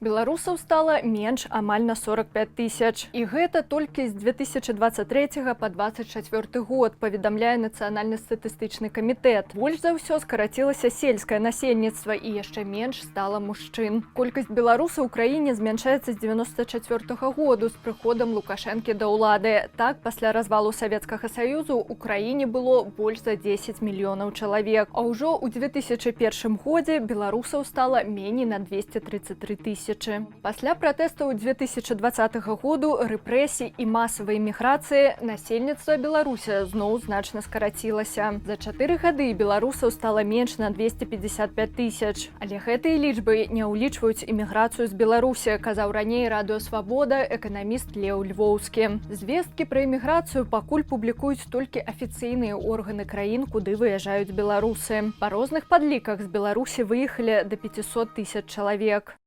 Беларусаў стала менш амаль на 45 тысяч. І гэта толькі з 2023 па 24 год, паведамляе Нацыянальны статыстычны камітэт. Больш за ўсё скарацілася сельскае насельніцтва і яшчэ менш стала мужчын. Колькасць беларусаў у краіне змяншаецца з 94 году з прыходам Лукашэнкі да ўлады. Так, пасля развалу Савецкага Саюзу у краіне было больш за 10 мільёнаў чалавек. А ўжо ў 2001 годзе беларусаў стала меней на 233 тысячи. Пасля пратэстаў 2020 году, рэпрэсій і масавай эміграцыі насельніцтва Беларусі зноў значна скарацілася. За 4 гады беларусаў стала менш на 255 тысяч. Але гэтыя лічбы не ўлічваюць эміграцыю з Беларусі, казаў раней Радыё Свабода эканаміст Леў Львоўскі. Звесткі пра эміграцыю пакуль публікуюць толькі афіцыйныя органы краін, куды выязджаюць беларусы. Па розных падліках з Беларусі выехалі да 500 тысяч чалавек.